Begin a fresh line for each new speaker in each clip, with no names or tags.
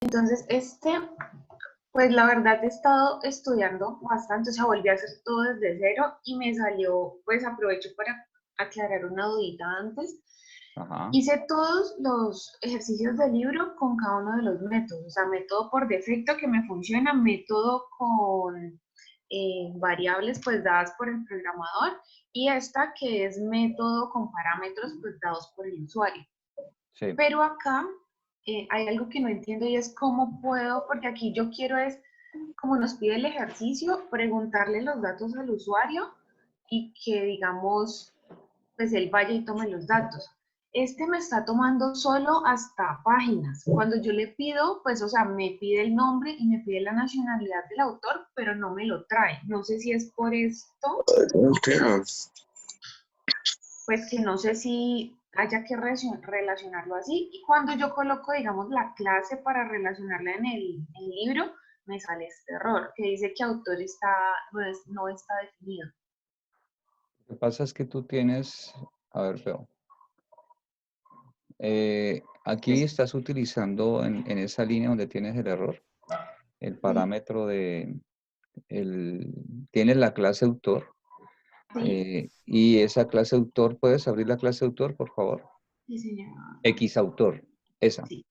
Entonces, pues la verdad he estado estudiando bastante, o sea, volví a hacer todo desde cero y me salió, pues aprovecho para aclarar una dudita antes.
Ajá.
Hice todos los ejercicios del libro con cada uno de los métodos, o sea, método por defecto que me funciona, método con variables pues dadas por el programador y esta que es método con parámetros pues dados por el usuario.
Sí.
Pero acá hay algo que no entiendo y es cómo puedo, porque aquí yo quiero es, como nos pide el ejercicio, preguntarle los datos al usuario y que digamos, pues él vaya y tome los datos. Este me está tomando solo hasta páginas. Cuando yo le pido, pues, o sea, me pide el nombre y me pide la nacionalidad del autor, pero no me lo trae. No sé si es por esto, pues que no sé si haya que relacionarlo así. Y cuando yo coloco, digamos, la clase para relacionarla en el libro, me sale este error, que dice que autor no está definido.
Lo que pasa es que tú tienes, a ver, veo. Aquí
Es,
estás utilizando en esa línea donde tienes el error, el
sí,
parámetro tienes la clase autor,
sí,
y esa clase autor, ¿puedes abrir la clase autor, por favor?
sí, señor.
X autor, esa.
Sí,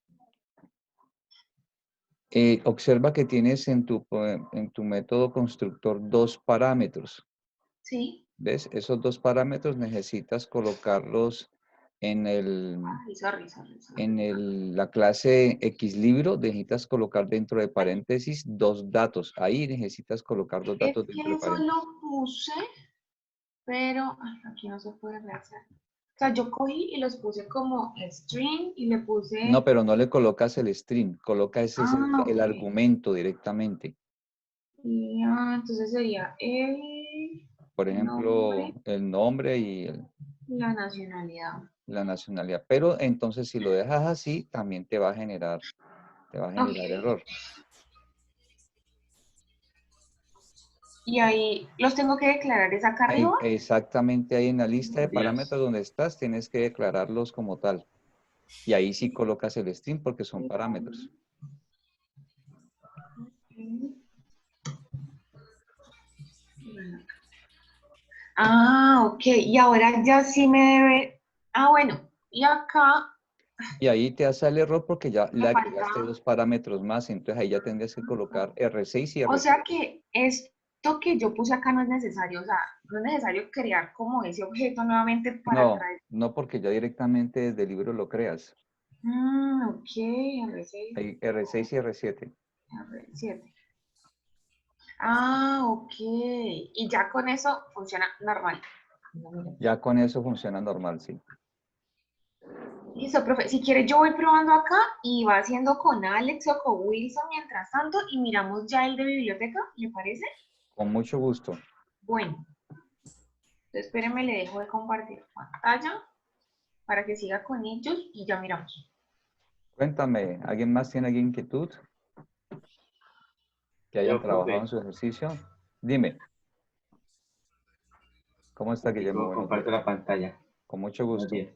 Observa que tienes en tu método constructor dos parámetros.
sí.
¿Ves? Esos dos parámetros necesitas colocarlos en
Ay, sorry.
la clase XLibro, necesitas colocar dentro de
Ay,
paréntesis dos datos. Ahí necesitas colocar dos
es
datos dentro
que
de
eso lo
paréntesis.
puse, pero ay, aquí no se puede rehacer. O sea, yo cogí y los puse como string y le
No,
puse,
pero no le colocas el string, coloca ese es
ok.
el argumento directamente.
Y, entonces sería el
Por ejemplo,
nombre
el nombre y
y la nacionalidad.
la nacionalidad. Pero entonces si lo dejas así, también te va a
Ok.
generar error.
Y ahí los tengo que declarar, ¿es acá arriba?
Ahí, exactamente ahí en la lista de parámetros
Dios.
donde estás, tienes que declararlos como tal. Y ahí sí colocas el string porque son parámetros.
Ok. Y ahora ya sí me debe. Bueno. Y acá
Y ahí te hace el error porque ya le
me falta.
agregaste dos parámetros más, entonces ahí ya tendrías que colocar R6 y
O sea
R7.
que esto que yo puse acá no es necesario, o sea, no es necesario crear como ese objeto nuevamente para
No,
traer.
no porque ya directamente desde el libro lo creas.
Ok, R6,
Hay R6 y R7.
R7. Ok. Y ya con eso funciona normal. No, mira.
Ya con eso funciona normal, sí.
Listo, profe. Si quiere, yo voy probando acá y va haciendo con Alex o con Wilson mientras tanto y miramos ya el de biblioteca, ¿le parece?
Con mucho gusto.
Bueno, entonces espéreme, le dejo de compartir pantalla para que siga con ellos y ya miramos.
Cuéntame, ¿alguien más tiene alguna inquietud que hayan
Yo,
trabajado en
profe,
su ejercicio? Dime, ¿cómo está Guillermo?
contigo
Buenos
comparto
días.
la pantalla.
Con mucho
Buenos
gusto.
días.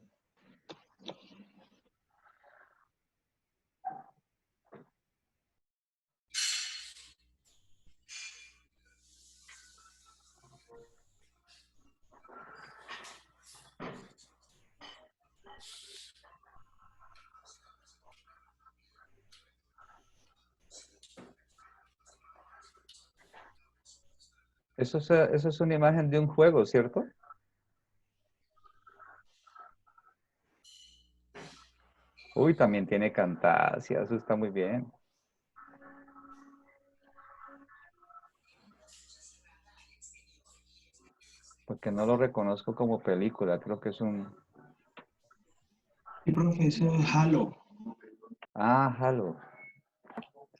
Eso es una imagen de un juego, ¿cierto? Uy, también tiene Camtasia, eso está muy bien. Porque no lo reconozco como película, creo que es un...
Sí, profe, eso es Halo.
Ah, Halo.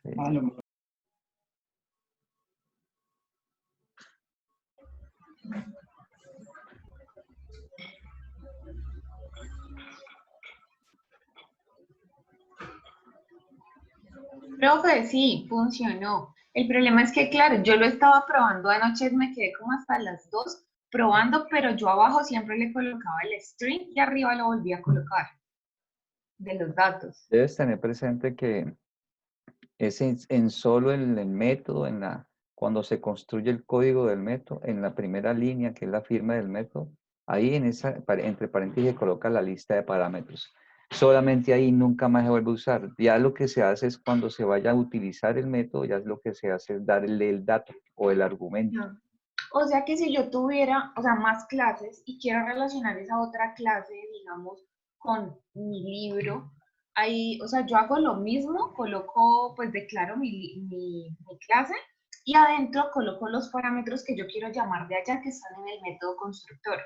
Sí.
Halo.
Profe, sí, funcionó. El problema es que, claro, yo lo estaba probando anoche, me quedé como hasta las 2 probando, pero yo abajo siempre le colocaba el string y arriba lo volví a colocar de los datos.
Debes tener presente que Es en solo en el método, cuando se construye el código del método, en la primera línea, que es la firma del método, ahí entre paréntesis se coloca la lista de parámetros. Solamente ahí nunca más se vuelve a usar. Ya lo que se hace es cuando se vaya a utilizar el método, ya es lo que se hace es darle el dato o el argumento.
No. O sea que si yo tuviera, o sea, más clases y quiero relacionar esa otra clase, digamos, con mi libro, ahí, o sea, yo hago lo mismo, coloco, pues declaro mi clase y adentro coloco los parámetros que yo quiero llamar de allá que están en el método constructor.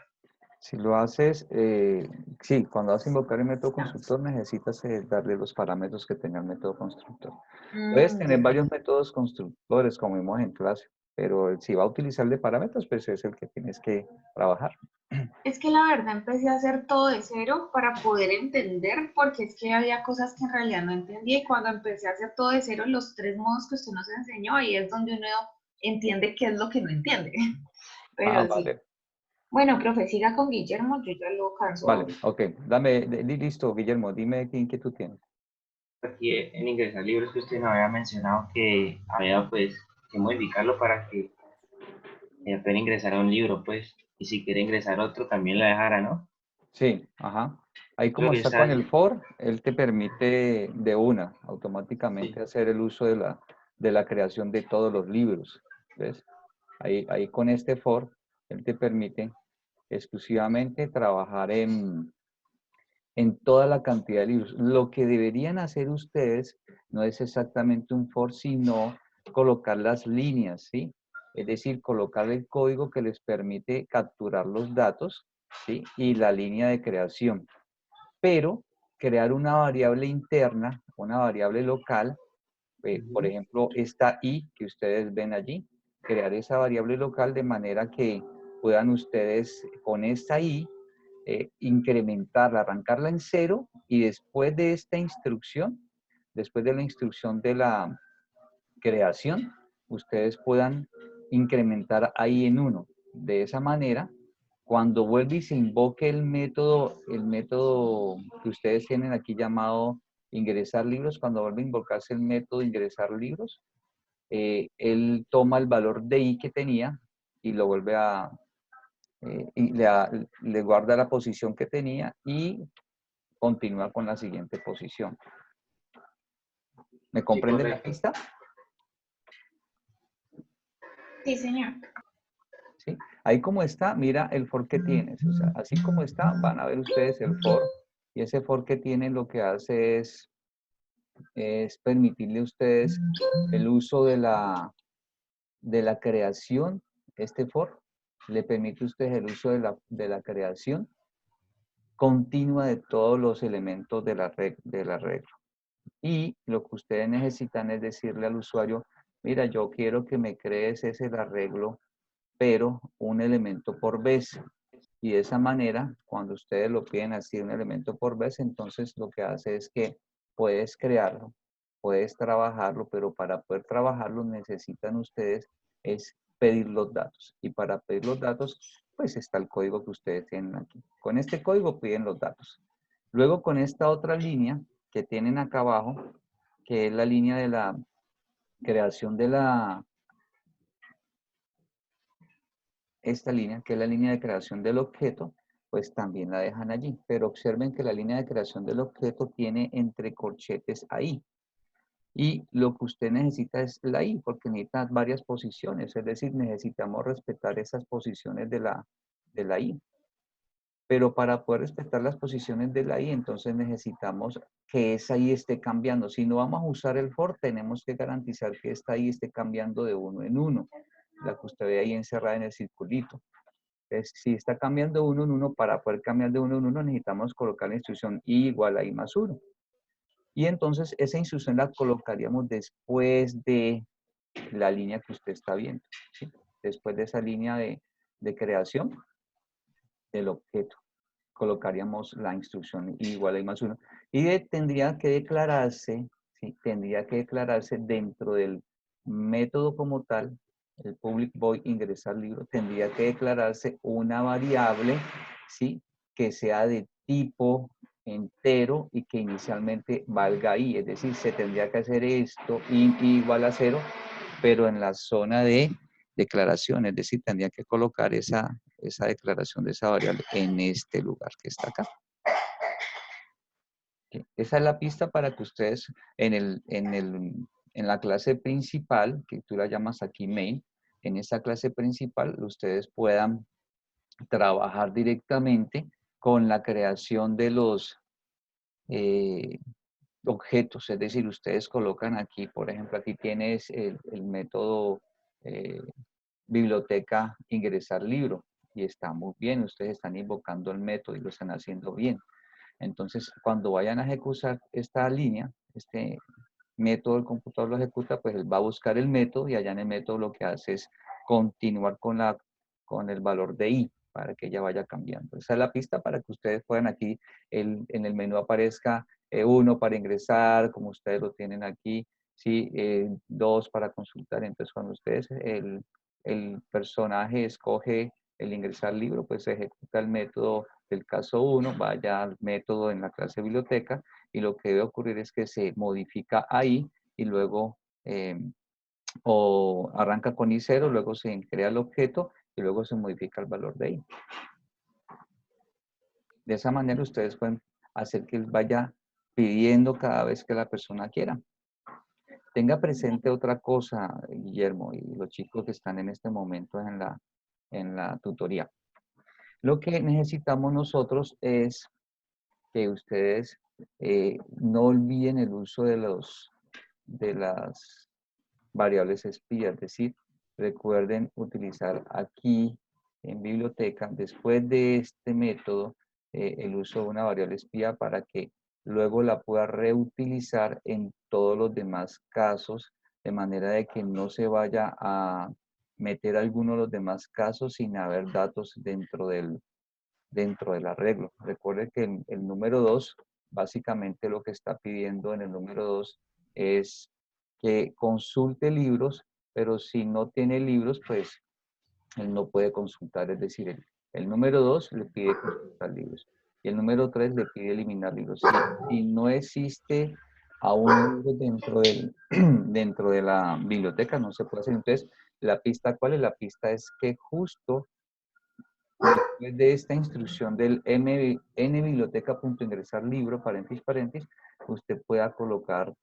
Si lo haces, sí, cuando vas a invocar el método constructor necesitas darle los parámetros que tenga el método constructor. Puedes tener
Ya.
varios métodos constructores, como vimos en clase, pero si va a utilizar de parámetros, pues es el que tienes que trabajar.
Es que la verdad empecé a hacer todo de cero para poder entender, porque es que había cosas que en realidad no entendía y cuando empecé a hacer todo de cero, los 3 modos que usted nos enseñó, ahí es donde uno entiende qué es lo que no entiende.
Ah,
Pero sí.
vale.
Bueno, profe, siga con Guillermo, yo ya lo canso
Vale,
ahora.
ok. Listo, Guillermo, dime qué inquietud tienes.
Aquí en ingresar libros que usted me había mencionado que había pues que modificarlo para que pueda ingresar a un libro pues y si quiere ingresar otro también la dejara, ¿no?
Sí, ajá. Ahí
Lo
como
que
está
está
con el for, él te permite de una automáticamente
sí,
hacer el uso de la creación de todos los libros. ¿Ves? Ahí con este for, él te permite exclusivamente trabajar en toda la cantidad de libros. Lo que deberían hacer ustedes no es exactamente un for, sino colocar las líneas, ¿sí? Es decir, colocar el código que les permite capturar los datos, ¿sí? Y la línea de creación. Pero crear una variable interna, una variable local, por ejemplo, esta i que ustedes ven allí, crear esa variable local de manera que puedan ustedes con esta i incrementarla, arrancarla en 0 y después de esta instrucción, después de la instrucción de la creación, ustedes puedan incrementar ahí en 1. De esa manera, cuando vuelve y se invoque el método que ustedes tienen aquí llamado ingresar libros, cuando vuelve a invocarse el método ingresar libros, él toma el valor de i que tenía y lo vuelve y le guarda la posición que tenía y continúa con la siguiente posición. ¿Me
sí,
comprenden la
correcto.
pista?
Sí, señor.
¿Sí? Ahí como está, mira el for que tienes. O sea, así como está, van a ver ustedes el for. Y ese for que tienen lo que hace es permitirle a ustedes el uso de la creación. Este for le permite a ustedes el uso de la creación continua de todos los elementos de la regla. Y lo que ustedes necesitan es decirle al usuario, mira, yo quiero que me crees ese arreglo, pero un elemento por vez. Y de esa manera, cuando ustedes lo piden así, un elemento por vez, entonces lo que hace es que puedes crearlo, puedes trabajarlo, pero para poder trabajarlo necesitan ustedes es pedir los datos. Y para pedir los datos, pues está el código que ustedes tienen aquí. Con este código piden los datos. Luego con esta otra línea que tienen acá abajo, que es la línea de la creación de esta línea, que es la línea de creación del objeto, pues también la dejan allí. Pero observen que la línea de creación del objeto tiene entre corchetes ahí. Y lo que usted necesita es la i, porque necesita varias posiciones. Es decir, necesitamos respetar esas posiciones de la i. Pero para poder respetar las posiciones de la i, entonces necesitamos que esa i esté cambiando. Si no vamos a usar el for, tenemos que garantizar que esta i esté cambiando de 1 en 1. La que usted ve ahí encerrada en el circulito. Si está cambiando 1 en 1, para poder cambiar de 1 en 1 necesitamos colocar la instrucción i igual a i más 1. Y entonces esa instrucción la colocaríamos después de la línea que usted está viendo, ¿sí? Después de esa línea de creación del objeto, colocaríamos la instrucción i igual a i más 1. Y tendría que declararse, ¿sí? Tendría que declararse dentro del método como tal, el public void ingresar libro, tendría que declararse una variable, ¿sí? Que sea de tipo entero y que inicialmente valga ahí. Es decir, se tendría que hacer esto, int igual a 0, pero en la zona de declaración. Es decir, tendría que colocar esa declaración de esa variable en este lugar que está acá. Esa es la pista para que ustedes en la clase principal, que tú la llamas aquí main, en esa clase principal ustedes puedan trabajar directamente con la creación de los objetos. Es decir, ustedes colocan aquí, por ejemplo, aquí tienes el método biblioteca ingresar libro y está muy bien, ustedes están invocando el método y lo están haciendo bien. Entonces, cuando vayan a ejecutar esta línea, este método del computador lo ejecuta, pues él va a buscar el método y allá en el método lo que hace es continuar con el valor de i para que ella vaya cambiando. Esa es la pista para que ustedes puedan aquí, en el menú aparezca 1 para ingresar, como ustedes lo tienen aquí, ¿sí? 2 para consultar. Entonces, cuando ustedes, el personaje escoge el ingresar libro, pues se ejecuta el método del caso 1, vaya al método en la clase biblioteca y lo que debe ocurrir es que se modifica ahí y luego o arranca con i0, luego se crea el objeto y luego se modifica el valor de i. De esa manera ustedes pueden hacer que él vaya pidiendo cada vez que la persona quiera. Tenga presente otra cosa, Guillermo, y los chicos que están en este momento en la tutoría. Lo que necesitamos nosotros es que ustedes no olviden el uso de las variables espía, es decir, recuerden utilizar aquí en biblioteca, después de este método, el uso de una variable espía para que luego la pueda reutilizar en todos los demás casos, de manera de que no se vaya a meter alguno de los demás casos sin haber datos dentro del arreglo. Recuerde que el número 2, básicamente lo que está pidiendo en el número 2 es que consulte libros, pero si no tiene libros, pues él no puede consultar. Es decir, el número 2 le pide consultar libros y el número 3 le pide eliminar libros. Si no existe aún dentro de la biblioteca, no se puede hacer. Entonces, la pista, ¿cuál es? La pista es que justo después de esta instrucción del nbiblioteca.ingresar libro, paréntesis, usted pueda colocar,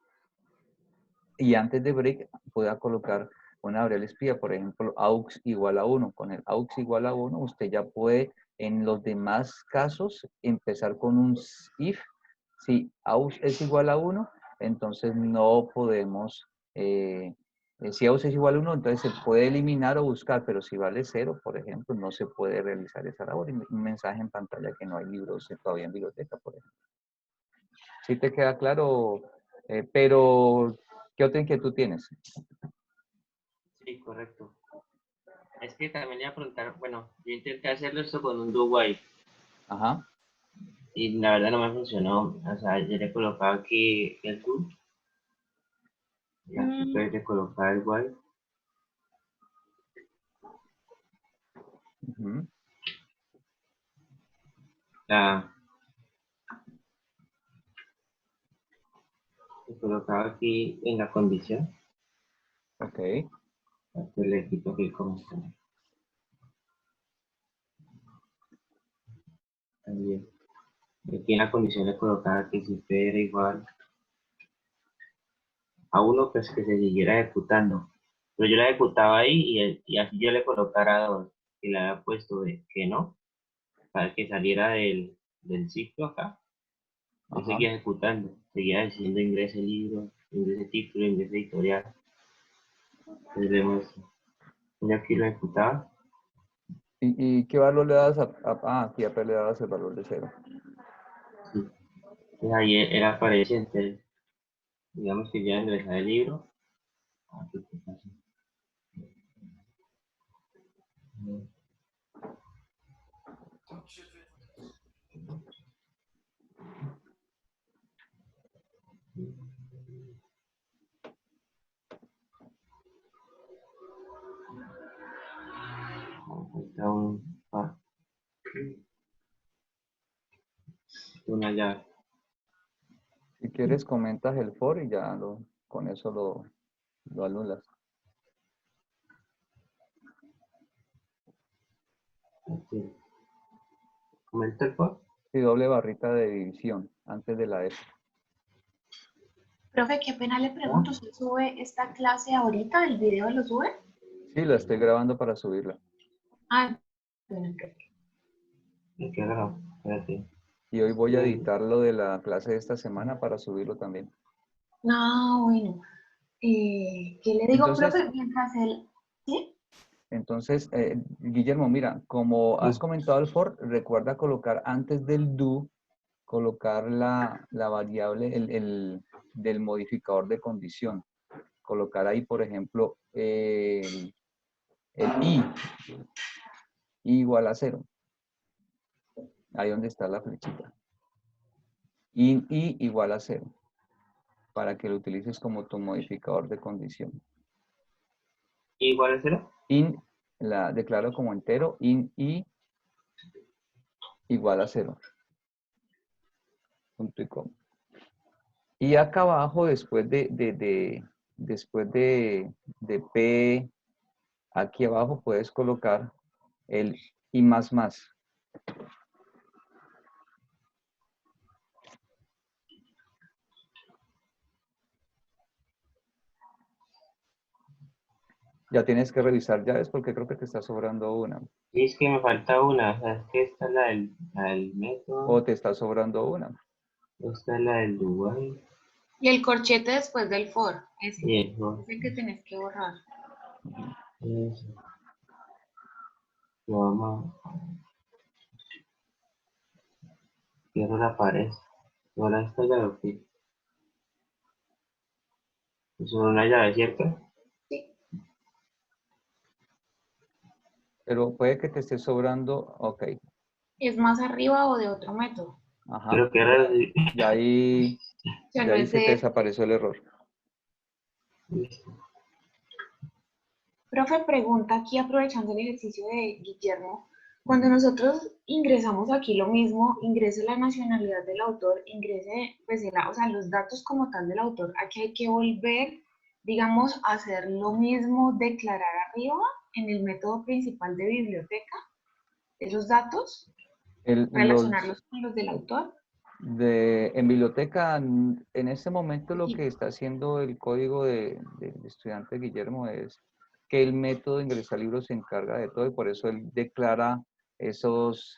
y antes de break, pueda colocar una variable espía, por ejemplo, aux igual a 1. Con el aux igual a 1, usted ya puede, en los demás casos, empezar con un if. Si aux es igual a 1, entonces no podemos... si AUS es igual a 1, entonces se puede eliminar o buscar, pero si vale 0, por ejemplo, no se puede realizar esa labor. Un mensaje en pantalla que no hay libros todavía en biblioteca, por ejemplo. ¿Sí te queda claro? Pero, ¿qué otra inquietud tienes?
Sí, correcto. Es que también le iba a preguntar, bueno, yo intenté hacerlo esto con un do while
Ajá.
y la verdad no me funcionó. O sea, yo le colocaba aquí el do y aquí puedes le colocar el while.
Ujú.
La, le colocaba aquí en la condición.
Ok.
Entonces le quito aquí el comentario. También. Y aquí en la condición le colocaba que si p era igual a 1, pues que se siguiera ejecutando. Pero yo la ejecutaba ahí y así yo le colocara 2 y le había puesto que no, para que saliera del ciclo acá. Yo
Ajá.
seguía ejecutando, seguía diciendo ingrese libro, ingrese título, ingrese editorial. Entonces vemos, yo aquí lo ejecutaba.
¿Y qué valor le das aquí le dabas el valor de 0?
Sí. Entonces ahí era apareciente, digamos que ya ingresaba el libro. Aquí está así. Falta una llave.
quieres comentas el for y ya con eso lo anulas.
Aquí. ¿Comenta el por?
Y doble barrita de división antes de la F.
Profe, qué pena le pregunto, ¿usted sube esta clase ahorita? ¿El video lo sube?
Sí, la estoy grabando para subirla.
Ah, bueno, profe.
¿De qué grado? Espérate.
Y hoy voy a editar lo de la clase de esta semana para subirlo también.
No, bueno. ¿Qué le digo,
Entonces,
profe? Mientras él... ¿Sí?
Entonces, Guillermo, mira, como has comentado el for, recuerda colocar antes del do, colocar la variable del modificador de condición. Colocar ahí, por ejemplo, el i igual a 0. Ahí donde está la flechita. I igual a 0. Para que lo utilices como tu modificador de condición.
¿Igual a 0?
In, la declaro como entero, in i igual a 0. Punto y coma. Y acá abajo, después de P, aquí abajo puedes colocar el I más más. Ya tienes que revisar llaves porque creo que te está sobrando una.
Sí, es que me falta una. O sea, es que esta es la del método.
O te está sobrando una.
Esta es la del Dubai.
Y el corchete después del for, ese.
Y el for.
Es el que tenés que borrar.
Eso. Lo vamos a... Cierro la pared. Ahora esta llave, ok. Es una llave, ¿cierto?
Sí.
Pero puede que te esté sobrando, ok.
¿Es más arriba o de otro método?
Ajá.
Creo que era así.
Y ahí,
O sea,
de
no
ahí
es
se te
de...
desapareció el error.
Listo.
Profe, pregunta aquí aprovechando el ejercicio de Guillermo. Cuando nosotros ingresamos aquí lo mismo, ingrese la nacionalidad del autor, ingrese pues, o sea, los datos como tal del autor, aquí hay que volver, digamos, a hacer lo mismo, declarar arriba en el método principal de biblioteca, esos datos, relacionarlos con los del autor.
En biblioteca, en este momento lo que está haciendo el código del estudiante Guillermo es que el método de ingresar libros se encarga de todo y por eso él declara esas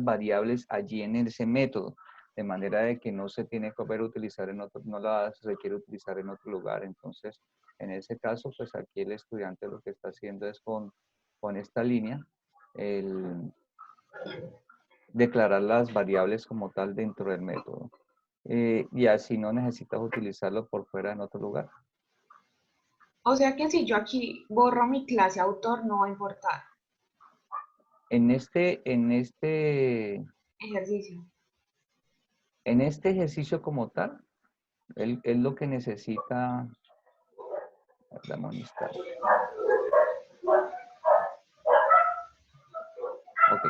variables allí en ese método, de manera de que no se tiene que volver a utilizar en otro, no la se quiere utilizar en otro lugar. Entonces, en ese caso, pues aquí el estudiante lo que está haciendo es con esta línea, declarar las variables como tal dentro del método. Y así no necesitas utilizarlo por fuera en otro lugar.
O sea que si yo aquí borro mi clase autor, no va a importar.
En este
Ejercicio.
ejercicio como tal, él lo que necesita, la monista. Ok.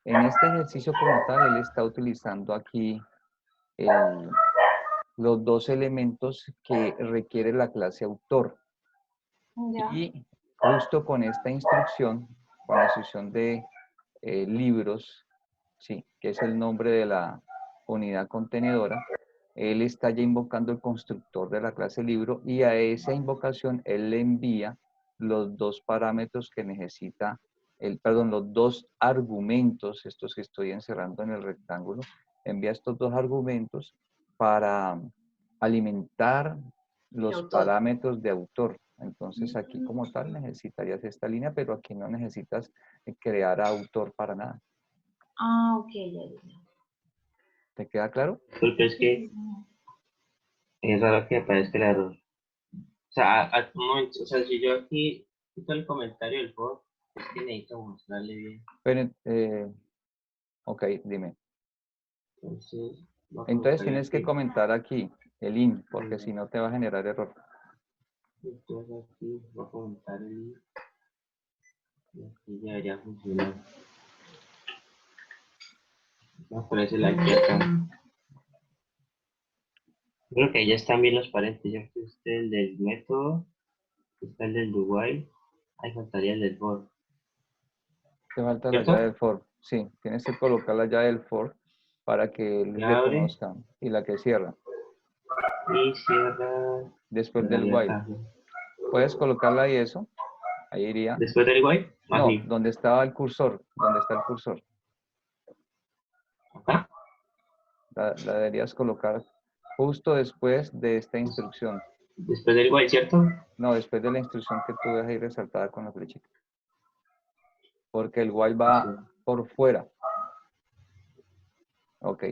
En este ejercicio como tal, él está utilizando aquí los dos elementos que requiere la clase autor.
Ya.
Y justo con esta instrucción, con la instrucción de libros, sí, que es el nombre de la unidad contenedora, él está ya invocando el constructor de la clase libro y a esa invocación él le envía los dos parámetros que necesita, los dos argumentos, estos que estoy encerrando en el rectángulo, envía estos dos argumentos para alimentar los parámetros de autor. Entonces aquí como tal necesitarías esta línea, pero aquí no necesitas crear autor para nada.
Ah, ok, ya.
¿Te queda claro?
Porque es que es raro que aparezca el error. O sea, al momento, o sea, si yo aquí quito el comentario del for, es que necesito mostrarle bien.
Pero, ok, dime.
Entonces, voy a
Entonces
colocarle
tienes que
aquí.
comentar aquí el in, porque si no te va a generar error.
Entonces aquí voy a comentar el y aquí ya debería funcionar. Voy a poner ese like acá. Creo que ahí ya están bien los paréntesis, ya que este es el del método, está el del do while, ahí faltaría el del for,
Te falta la llave
¿cierto?
del for. Sí, tienes que colocar la llave del for para que él
Que abre
reconozca y la que cierra.
y cierra,
Después del
cerraría
while.
acá.
Puedes colocarla y eso. Ahí iría.
Después del while,
No,
así,
donde estaba el cursor. Donde está el cursor.
acá,
La deberías colocar justo después de esta instrucción.
después del while, ¿cierto?
No, después de la instrucción que tú ves ahí resaltada con la flechita. Porque el while va
Listo,
por fuera. Ok.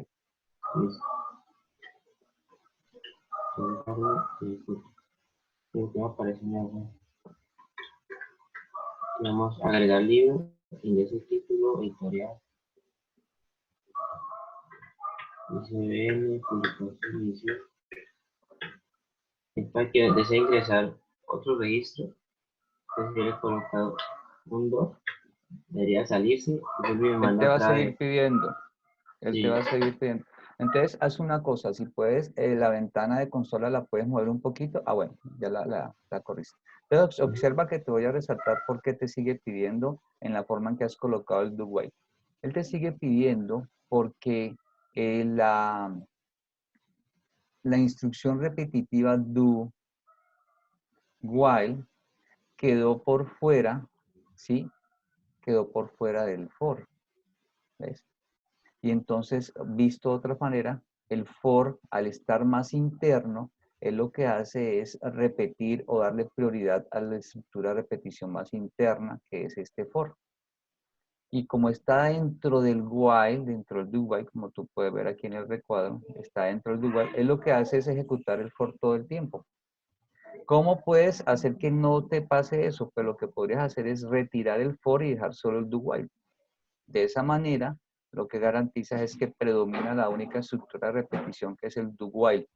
listo. Creo que me aparece en algo. Vamos a agregar libro, ingreso título, editorial, ISBN, publicación, edición. Es para que desee ingresar otro registro, entonces yo le he colocado un 2, debería salirse y vuelve y me
Él te
manda
va a
otra
seguir
vez.
pidiendo. Él te
Sí,
va a seguir pidiendo. Entonces, haz una cosa. Si puedes, la ventana de consola la puedes mover un poquito. Ah, bueno, ya la corriste. Pero observa que te voy a resaltar por qué te sigue pidiendo en la forma en que has colocado el do while. Él te sigue pidiendo porque la instrucción repetitiva do while quedó por fuera, ¿sí? Quedó por fuera del for, ¿ves? Y entonces, visto de otra manera, el for, al estar más interno, él lo que hace es repetir o darle prioridad a la estructura de repetición más interna, que es este for. Y como está dentro del while, dentro del do while, como tú puedes ver aquí en el recuadro, está dentro del do while, él lo que hace es ejecutar el for todo el tiempo. ¿Cómo puedes hacer que no te pase eso? Pues lo que podrías hacer es retirar el for y dejar solo el do while. De esa manera, lo que garantiza es que predomina la única estructura de repetición que es el do while.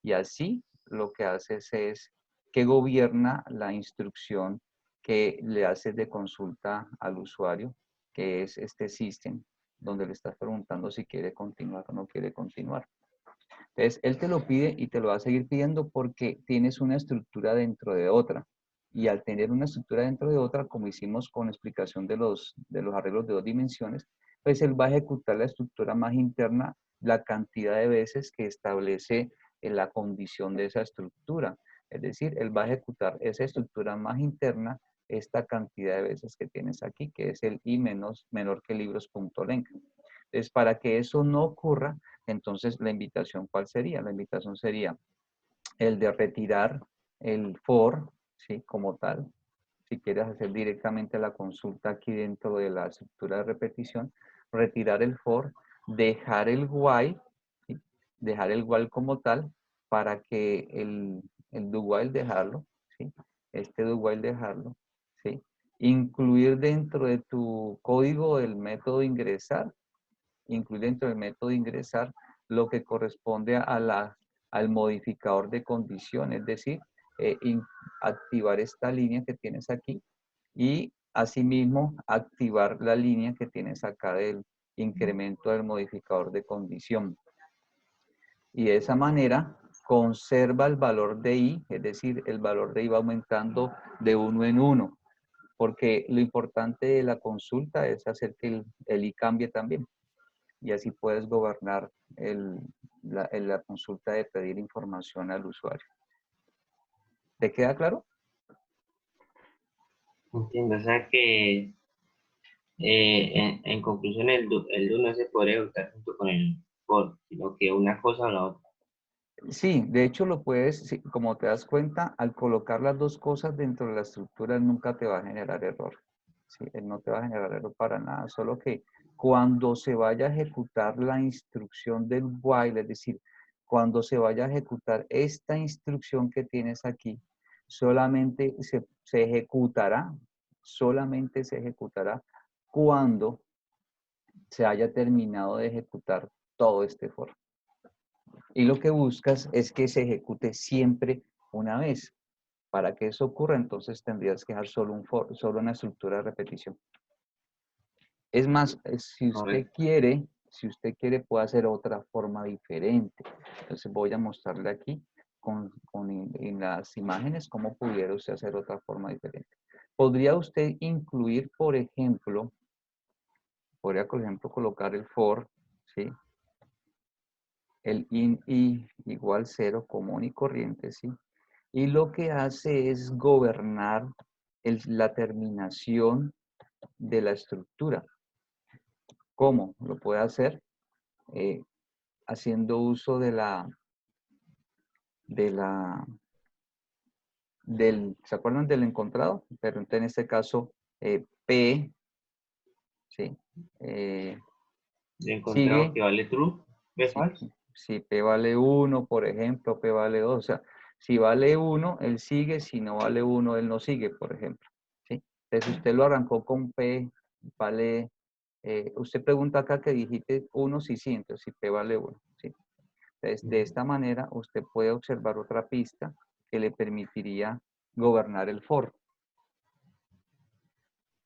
Y así lo que haces es que gobierna la instrucción que le haces de consulta al usuario, que es este system, donde le estás preguntando si quiere continuar o no quiere continuar. Entonces, él te lo pide y te lo va a seguir pidiendo porque tienes una estructura dentro de otra. Y al tener una estructura dentro de otra, como hicimos con explicación de los arreglos de dos dimensiones, pues él va a ejecutar la estructura más interna la cantidad de veces que establece en la condición de esa estructura. Es decir, él va a ejecutar esa estructura más interna esta cantidad de veces que tienes aquí, que es el i menor que libros.length. Entonces, para que eso no ocurra, entonces la invitación, ¿cuál sería? La invitación sería el de retirar el for, ¿sí? Como tal. Si quieres hacer directamente la consulta aquí dentro de la estructura de repetición, retirar el for, dejar el while, ¿sí? Dejar el while como tal para que el do while dejarlo, ¿sí? Este do while dejarlo, ¿sí? Incluir dentro de tu código el método ingresar, incluir dentro del método ingresar lo que corresponde al modificador de condición, es decir, activar esta línea que tienes aquí y asimismo activar la línea que tienes acá del incremento del modificador de condición. Y de esa manera conserva el valor de i, es decir, el valor de i va aumentando de uno en uno, porque lo importante de la consulta es hacer que el i cambie también. Y así puedes gobernar la consulta de pedir información al usuario. ¿Te queda claro?
entiendo, o sea que en conclusión el do no se podría ejecutar junto con el for, sino que una cosa o la otra.
Sí, de hecho lo puedes, sí, como te das cuenta, al colocar las dos cosas dentro de la estructura, él nunca te va a generar error. Sí, él no te va a generar error para nada, solo que cuando se vaya a ejecutar la instrucción del while, es decir, cuando se vaya a ejecutar esta instrucción que tienes aquí, solamente solamente se ejecutará cuando se haya terminado de ejecutar todo este for. Y lo que buscas es que se ejecute siempre una vez. Para que eso ocurra, entonces tendrías que dejar solo una estructura de repetición. Es más, si usted
Correcto.
quiere, si usted quiere, puede hacer otra forma diferente. Entonces voy a mostrarle aquí en las imágenes cómo pudiera usted hacer otra forma diferente. Podría usted incluir, por ejemplo, colocar el for, ¿sí? El in y igual 0 común y corriente, ¿sí? Y lo que hace es gobernar la terminación de la estructura. ¿Cómo? Lo puede hacer haciendo uso ¿se acuerdan del encontrado? Pero entonces en este caso, P, ¿sí?
He encontrado
Sigue,
que vale true, ¿ve
si,
false?
si P vale 1, por ejemplo, P vale 2, o sea, si vale 1, él sigue, si no vale 1, él no sigue, por ejemplo, ¿sí? Entonces usted lo arrancó con P, vale, usted pregunta acá que dijiste 1, sí, sí, entonces si P vale 1, ¿sí? Entonces, de esta manera, usted puede observar otra pista que le permitiría gobernar el for.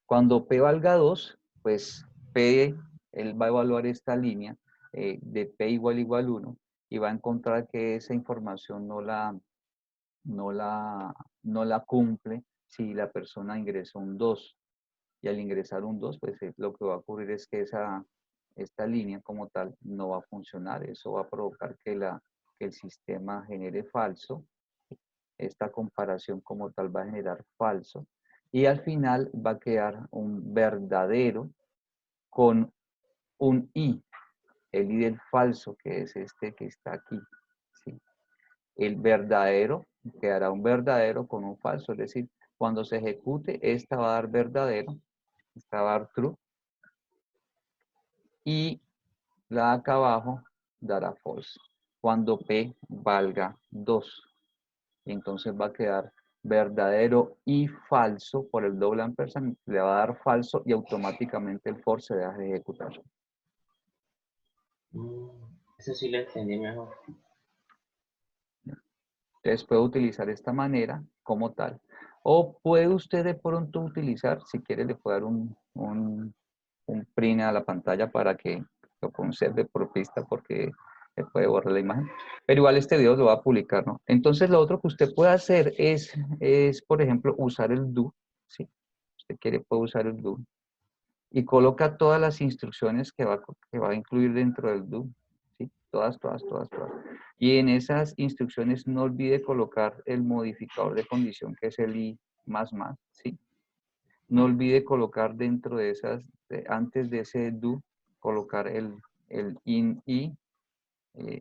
Cuando P valga 2, pues P, él va a evaluar esta línea de P igual 1 y va a encontrar que esa información no la cumple si la persona ingresa un 2. Y al ingresar un 2, pues lo que va a ocurrir es que esta línea como tal no va a funcionar. Eso va a provocar que el sistema genere falso. Esta comparación como tal va a generar falso. Y al final va a quedar un verdadero con un i. El i del falso, que es este que está aquí. ¿Sí? El verdadero quedará un verdadero con un falso. Es decir, cuando se ejecute, esta va a dar verdadero. Esta va a dar true. Y la de acá abajo dará false. Cuando P valga 2. Y entonces va a quedar verdadero y falso por el doble ampersand, le va a dar falso y automáticamente el for se deja de ejecutar.
Eso sí lo entendí mejor.
Entonces puede utilizar esta manera como tal. O puede usted de pronto utilizar, si quiere le puede dar un print a la pantalla para que lo conserve por pista porque se puede borrar la imagen. Pero igual este video lo va a publicar, ¿no? Entonces lo otro que usted puede hacer es por ejemplo, usar el do. ¿Sí? Usted quiere, puede usar el do. Y coloca todas las instrucciones que va a incluir dentro del do. ¿Sí? Todas. Y en esas instrucciones no olvide colocar el modificador de condición que es el i más, ¿sí? No olvide colocar dentro de esas, antes de ese do, colocar el in i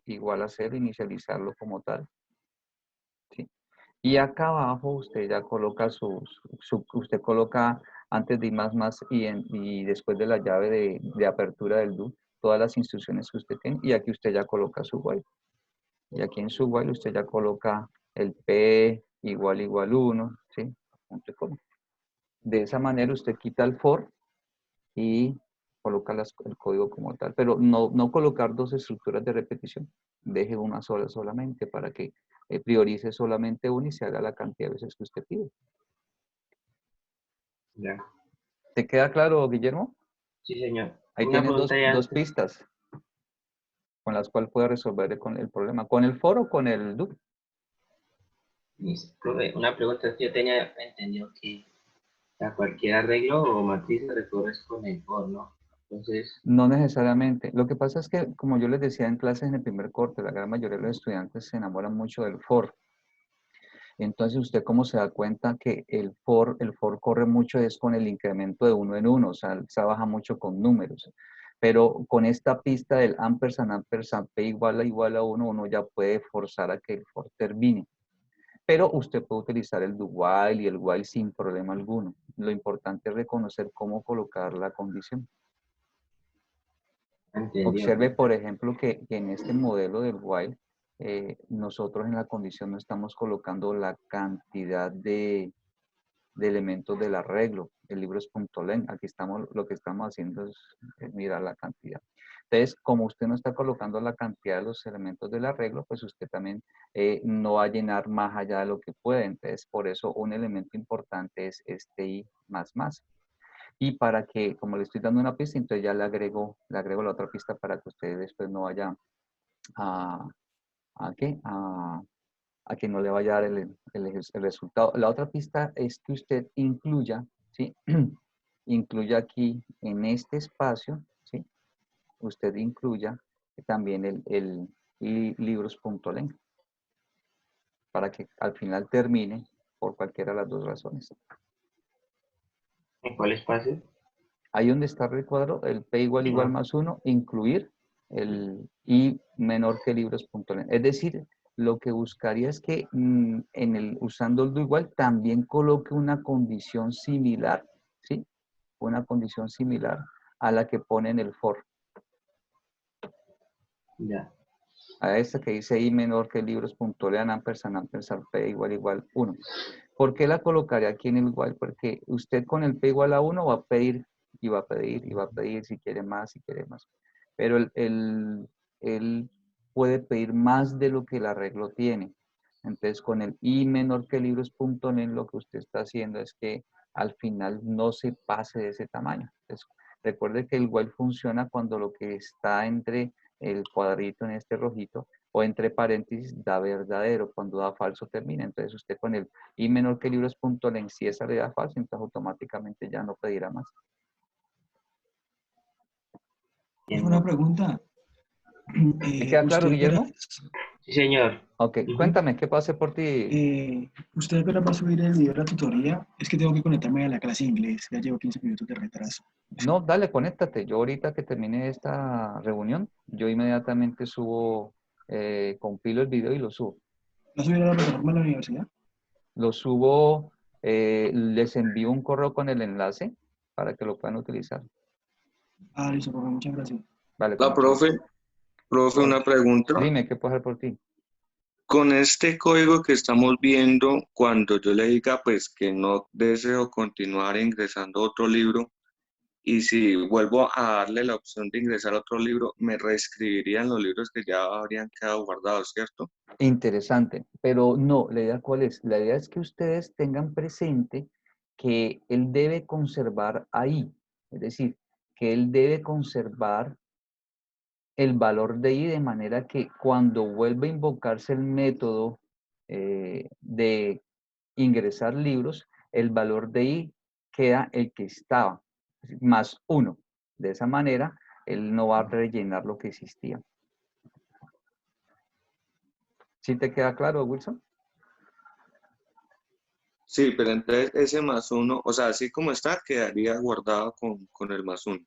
igual a 0, inicializarlo como tal. ¿Sí? Y acá abajo usted ya coloca usted coloca antes de i más y después de la llave de apertura del do, todas las instrucciones que usted tiene y aquí usted ya coloca su while. Y aquí en su while usted ya coloca el p igual 1, ¿sí? De esa manera usted quita el for y coloca el código como tal. Pero no colocar dos estructuras de repetición. Deje una sola solamente para que priorice solamente una y se haga la cantidad de veces que usted pide.
Ya.
¿Te queda claro, Guillermo?
Sí, señor.
Ahí
Una
tienes
pregunta ya
dos
antes.
pistas con las cuales puede resolver el problema. ¿Con el for o con el do?
Profe, una pregunta que yo tenía entendido que a cualquier arreglo o matriz se recurres con el for, ¿no? Entonces,
No necesariamente. Lo que pasa es que, como yo les decía en clases en el primer corte, la gran mayoría de los estudiantes se enamoran mucho del for. Entonces, usted cómo se da cuenta que el for corre mucho es con el incremento de 1 en 1, o sea, trabaja mucho con números. Pero con esta pista del ampersand, p igual a 1, uno ya puede forzar a que el for termine. Pero usted puede utilizar el do while y el while sin problema alguno. Lo importante es reconocer cómo colocar la condición.
entendido,
Observe,
profe.
por ejemplo, que en este modelo del while, nosotros en la condición no estamos colocando la cantidad de elementos del arreglo. El libro es .len. Aquí lo que estamos haciendo es mirar la cantidad. Entonces, como usted no está colocando la cantidad de los elementos del arreglo, pues usted también no va a llenar más allá de lo que puede. Entonces, por eso un elemento importante es este i más. Y para que, como le estoy dando una pista, entonces ya le agrego la otra pista para que usted después no vaya ¿a qué? A que no le vaya a dar el resultado. La otra pista es que usted incluya, ¿sí? Incluya aquí en este espacio, ¿sí? Usted incluya también el libros.len para que al final termine por cualquiera de las dos razones.
¿En cuál espacio?
Ahí donde está el cuadro, el P igual más 1, incluir el I menor que libros.len. Es decir, lo que buscaría es que usando el do igual también coloque una condición similar, ¿sí? Una condición similar a la que pone en el for.
Ya.
A esta que dice I menor que libros.len ampersand P igual 1. ¿Por qué la colocaría aquí en el igual? Porque usted con el P igual a 1 va a pedir y va a pedir y va a pedir si quiere más, si quiere más. Pero él puede pedir más de lo que el arreglo tiene. Entonces con el I menor que libros.len lo que usted está haciendo es que al final no se pase de ese tamaño. Entonces, recuerde que el while funciona cuando lo que está entre el cuadrito en este rojito o entre paréntesis da verdadero, cuando da falso termina. Entonces usted con el I menor que libros.len, si esa le da falso, entonces automáticamente ya no pedirá más.
Es una pregunta.
¿Me queda claro,
Usted verá,
Guillermo?
Sí, señor.
Ok, cuéntame, ¿qué puedo hacer por ti?
usted verá, va a subir el video de la tutoría. Es que tengo que conectarme a la clase de inglés. Ya llevo 15 minutos de retraso.
No, dale, conéctate. Yo ahorita que termine esta reunión, yo inmediatamente subo, compilo el video y lo subo.
¿Va a subir a la plataforma de la universidad?
Lo subo, les envío un correo con el enlace para que lo puedan utilizar.
Ah, listo, profe, muchas gracias.
Vale, con
La
mucho gusto.
profe, una pregunta.
Dime, ¿qué puedo hacer por ti?
Con este código que estamos viendo, cuando yo le diga pues que no deseo continuar ingresando a otro libro, y si vuelvo a darle la opción de ingresar a otro libro, me reescribirían los libros que ya habrían quedado guardados, ¿cierto?
Interesante, pero no, la idea ¿cuál es? La idea es que ustedes tengan presente que él debe conservar ahí, es decir, que él debe conservar el valor de i de manera que cuando vuelva a invocarse el método de ingresar libros, el valor de i queda el que estaba, más 1. De esa manera, él no va a rellenar lo que existía. ¿Sí te queda claro, Wilson?
Sí, pero entonces ese más uno, o sea, así como está, quedaría guardado con el más uno.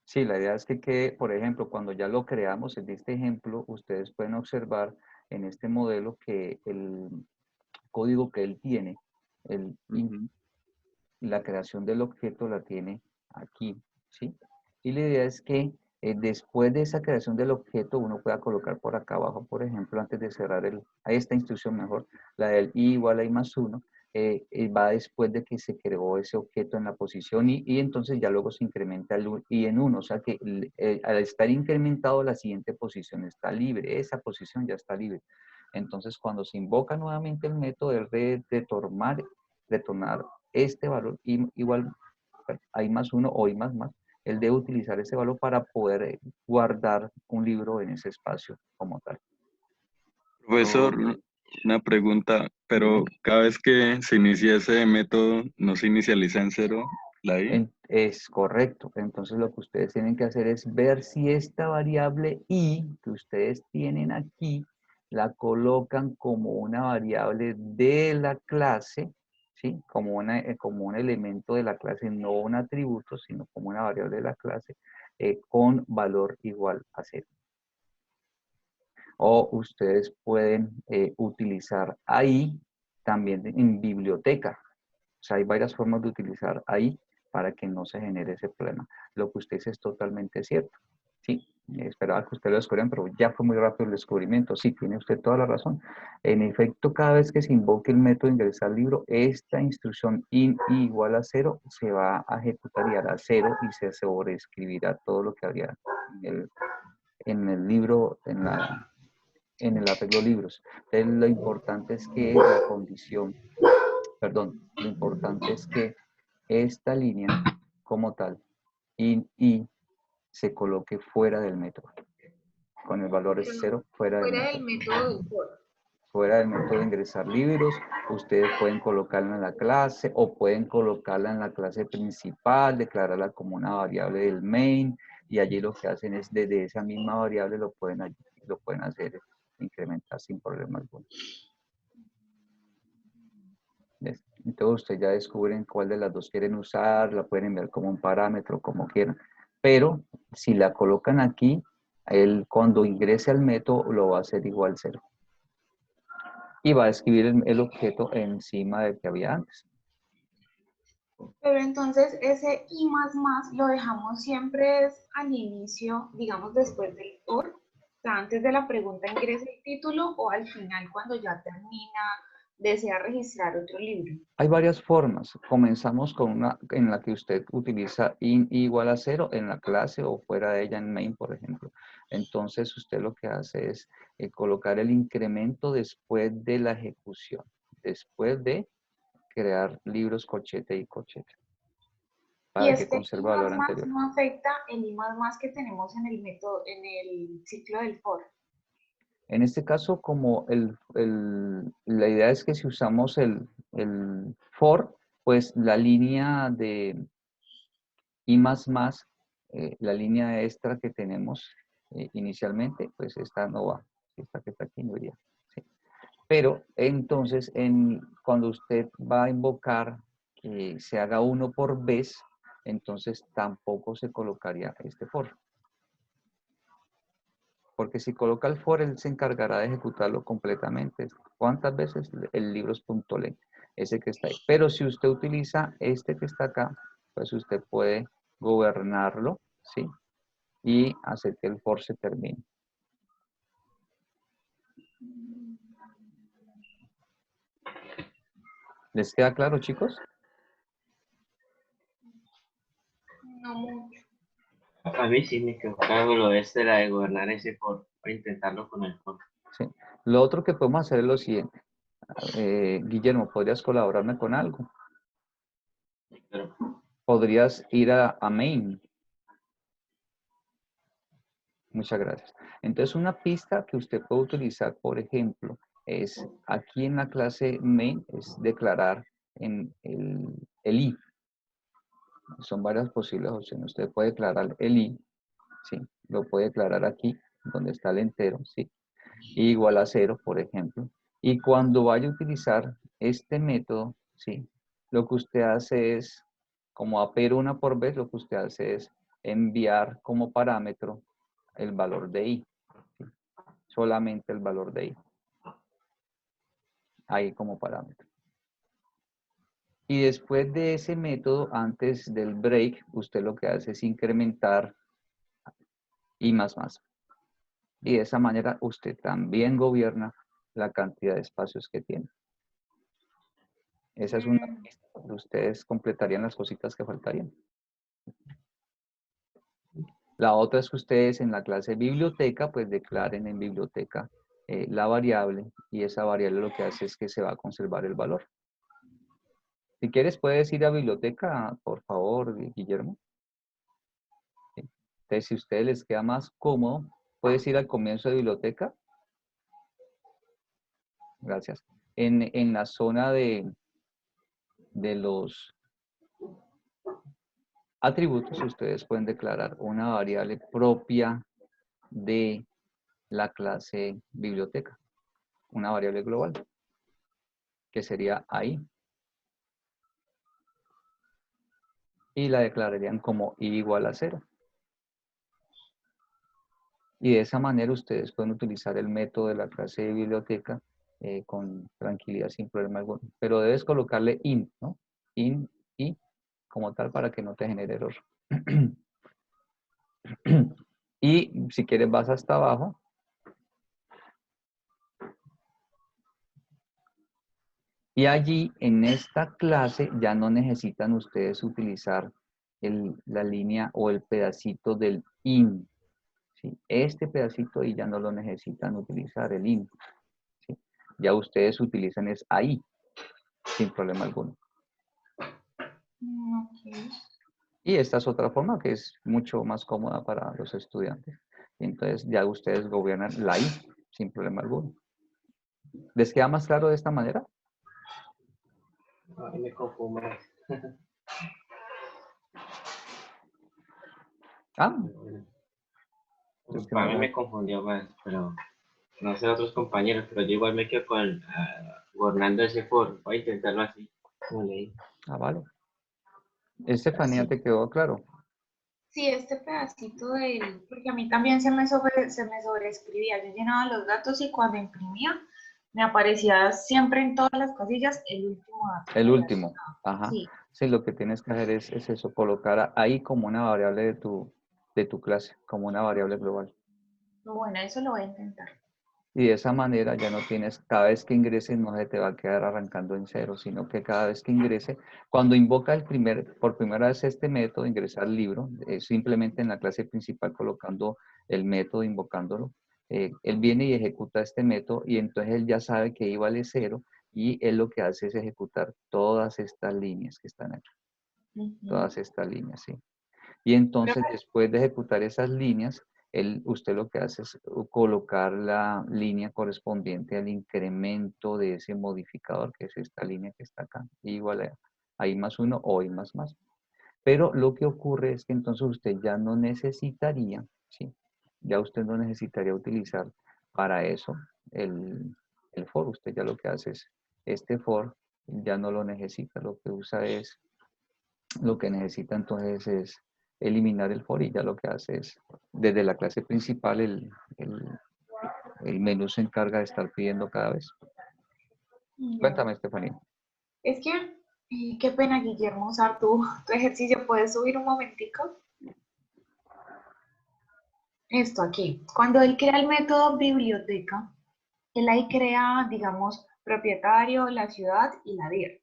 Sí, la idea es que, por ejemplo, cuando ya lo creamos en este ejemplo, ustedes pueden observar en este modelo que el código que él tiene, la creación del objeto la tiene aquí, ¿sí? Y la idea es que después de esa creación del objeto, uno pueda colocar por acá abajo, por ejemplo, antes de cerrar esta instrucción mejor, la del i igual a i más 1, va después de que se creó ese objeto en la posición y entonces ya luego se incrementa el i en 1, o sea que al estar incrementado la siguiente posición está libre, esa posición ya está libre. Entonces cuando se invoca nuevamente el método de retornar este valor igual a i más 1 o i más, él debe utilizar ese valor para poder guardar un libro en ese espacio como tal.
Profesor, una pregunta, pero cada vez que se inicia ese método, ¿no se inicializa en cero la i?
Es correcto. Entonces lo que ustedes tienen que hacer es ver si esta variable i que ustedes tienen aquí la colocan como una variable de la clase, ¿sí? Como un elemento de la clase, no un atributo, sino como una variable de la clase con valor igual a 0. O ustedes pueden utilizar ahí también en biblioteca. O sea, hay varias formas de utilizar ahí para que no se genere ese problema. Lo que usted dice es totalmente cierto. Sí, esperaba que usted lo descubrieran, pero ya fue muy rápido el descubrimiento. Sí, tiene usted toda la razón. En efecto, cada vez que se invoque el método de ingresar al libro, esta instrucción in igual a 0 se va a ejecutar y hará 0 y se sobreescribirá todo lo que habría en el libro, en el arreglo libros. Entonces, lo importante es que la condición, perdón, lo importante es que esta línea como tal, int i, se coloque fuera del método. Con el valor es 0, fuera del
Fuera del
método.
método del for.
Fuera del método de ingresar libros, ustedes pueden colocarla en la clase o pueden colocarla en la clase principal, declararla como una variable del main, y allí lo que hacen es desde esa misma variable lo pueden hacer incrementar sin problema alguno. ¿Ves? Entonces ustedes ya descubren cuál de las dos quieren usar, la pueden enviar como un parámetro, como quieran. Pero si la colocan aquí, él cuando ingrese al método lo va a hacer igual 0. Y va a escribir el objeto encima del que había antes.
Pero entonces ese i más lo dejamos siempre es al inicio, digamos después del for, o sea, antes de la pregunta ingresa el título o al final cuando ya termina, desea registrar otro libro.
Hay varias formas. Comenzamos con una en la que usted utiliza int igual a 0 en la clase o fuera de ella en main, por ejemplo. Entonces usted lo que hace es colocar el incremento después de la ejecución, después de crear libros corchete y corchete,
Y
para que
este i
conserve el valor
más
anterior.
no afecta el i más que tenemos en el método, en el ciclo del for.
En este caso, como la idea es que si usamos el for, pues la línea de I++, la línea extra que tenemos inicialmente, pues esta no va. Esta que está aquí no iría. ¿Sí? Pero entonces, cuando usted va a invocar que se haga uno por vez, entonces tampoco se colocaría este for. Porque si coloca el for, él se encargará de ejecutarlo completamente. ¿Cuántas veces? El libro es .len, ese que está ahí. Pero si usted utiliza este que está acá, pues usted puede gobernarlo, ¿sí? Y hacer que el for se termine. ¿Les queda claro, chicos?
No mucho.
A mí sí me quedó claro lo de la de gobernar ese for, para intentarlo con el for.
Sí. Lo otro que podemos hacer es lo siguiente. Guillermo, ¿podrías colaborarme con algo?
Pero,
Podrías ir a main. Muchas gracias. Entonces, una pista que usted puede utilizar, por ejemplo, es aquí en la clase main, es declarar en el i. Son varias posibles opciones. Usted puede declarar el i, ¿sí? Lo puede declarar aquí, donde está el entero, ¿sí? Igual a 0, por ejemplo. Y cuando vaya a utilizar este método, ¿sí? Lo que usted hace es, como APR una por vez, lo que usted hace es enviar como parámetro el valor de i. ¿Sí? Solamente el valor de i. Ahí como parámetro. Y después de ese método, antes del break, usted lo que hace es incrementar i++. Y de esa manera usted también gobierna la cantidad de espacios que tiene. Esa es una pista. Ustedes completarían las cositas que faltarían. La otra es que ustedes en la clase biblioteca, pues declaren en biblioteca la variable, y esa variable lo que hace es que se va a conservar el valor. Si quieres, puedes ir a biblioteca, por favor, Guillermo. Sí. Entonces, si a ustedes les queda más cómodo, puedes ir al comienzo de biblioteca. Gracias. En la zona de los atributos, ustedes pueden declarar una variable propia de la clase biblioteca, una variable global, que sería ahí. Y la declararían como i igual a 0. Y de esa manera ustedes pueden utilizar el método de la clase de biblioteca con tranquilidad, sin problema alguno. Pero debes colocarle int, ¿no? Int i como tal para que no te genere error. Y si quieres vas hasta abajo. Y allí, en esta clase, ya no necesitan ustedes utilizar la línea o el pedacito del in. ¿Sí? Este pedacito y ya no lo necesitan utilizar, el in. ¿Sí? Ya ustedes utilizan es ahí, sin problema alguno.
Okay.
Y esta es otra forma que es mucho más cómoda para los estudiantes. Y entonces ya ustedes gobiernan la I sin problema alguno. ¿Les queda más claro de esta manera?
Ahí me confundo más.
Ah,
Bueno,
es que
para mí
no.
me confundió más, pero no sé otros compañeros, pero yo igual me quedo con gobernando ese foro. Voy a intentarlo así, como leí.
Ah, vale. Estefanía,
Sí,
¿te quedó claro?
sí, este pedacito del, porque a mí también se me sobreescribía, yo llenaba los datos y cuando imprimía me aparecía siempre en todas las casillas el último dato
El último.
relacionado.
Ajá.
Sí,
Sí, lo que tienes que hacer es eso, colocar ahí como una variable de tu clase, como una variable global.
bueno, eso lo voy a intentar.
Y de esa manera ya no tienes, cada vez que ingreses no se te va a quedar arrancando en cero, sino que cada vez que ingrese, cuando invoca por primera vez este método, ingresar al libro, simplemente en la clase principal colocando el método, invocándolo, él viene y ejecuta este método y entonces él ya sabe que I vale cero y él lo que hace es ejecutar todas estas líneas que están aquí,
Ujú.
todas estas líneas, ¿sí? Y entonces,
Profe,
después de ejecutar esas líneas, usted lo que hace es colocar la línea correspondiente al incremento de ese modificador, que es esta línea que está acá, igual a I más 1 o I más más. Pero lo que ocurre es que entonces usted ya no necesitaría, ¿sí? Ya usted no necesitaría utilizar para eso el for. Usted ya lo que hace es, este for ya no lo necesita, lo que usa es lo que necesita entonces es eliminar el for y ya lo que hace es, desde la clase principal, el menú se encarga de estar pidiendo cada vez.
ya.
Cuéntame, Estefanía.
Es que, qué pena, Guillermo, usar tu ejercicio. ¿Puedes subir un momentico? Esto aquí. Cuando él crea el método biblioteca, él ahí crea, digamos, propietario, la ciudad y la dir.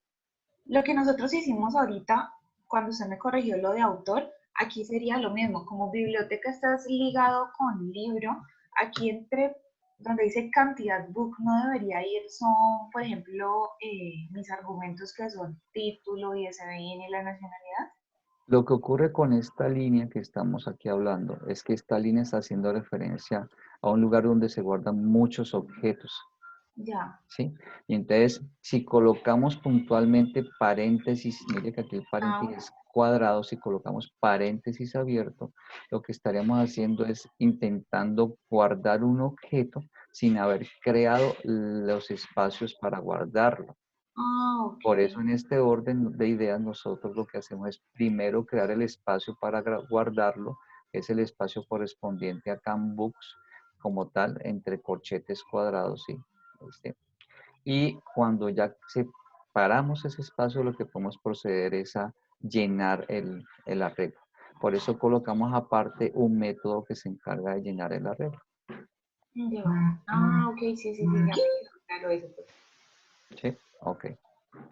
Lo que nosotros hicimos ahorita, cuando usted me corrigió lo de autor, aquí sería lo mismo. Como biblioteca estás ligado con libro, aquí entre donde dice cantidad book no debería ir, son, por ejemplo, mis argumentos que son título, ISBN y la nacionalidad.
Lo que ocurre con esta línea que estamos aquí hablando es que esta línea está haciendo referencia a un lugar donde se guardan muchos objetos.
Ya.
¿Sí? Y entonces, si colocamos puntualmente paréntesis, mire que aquí el
Ah,
paréntesis es cuadrado, si colocamos paréntesis abierto, lo que estaríamos haciendo es intentando guardar un objeto sin haber creado los espacios para guardarlo.
ok.
Por eso en este orden de ideas nosotros lo que hacemos es primero crear el espacio para guardarlo, que es el espacio correspondiente a Canbooks como tal, entre corchetes cuadrados, ¿sí? Este, y cuando ya separamos ese espacio, lo que podemos proceder es a llenar el arreglo. Por eso colocamos aparte un método que se encarga de llenar el arreglo.
Ya. Ah, ok, sí, sí, sí, ya me quedó claro eso. Pues.
¿Sí? Ok.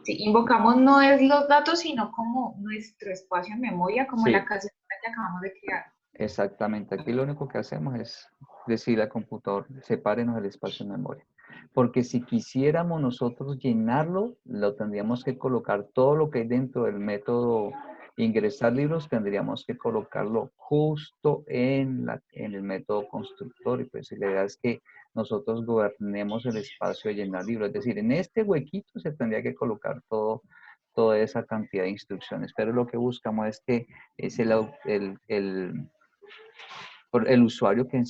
Sí, invocamos no es los datos, sino como nuestro espacio en memoria, como la
Sí,
caseta que acabamos de crear.
exactamente. Aquí lo único que hacemos es decirle al computador, sepárenos el espacio en memoria. Porque si quisiéramos nosotros llenarlo, lo tendríamos que colocar todo lo que hay dentro del método ingresar libros, tendríamos que colocarlo justo en el método constructor. Y pues la idea es que nosotros gobernemos el espacio de llenar libros. Es decir, en este huequito se tendría que colocar toda esa cantidad de instrucciones. Pero lo que buscamos es que es el usuario que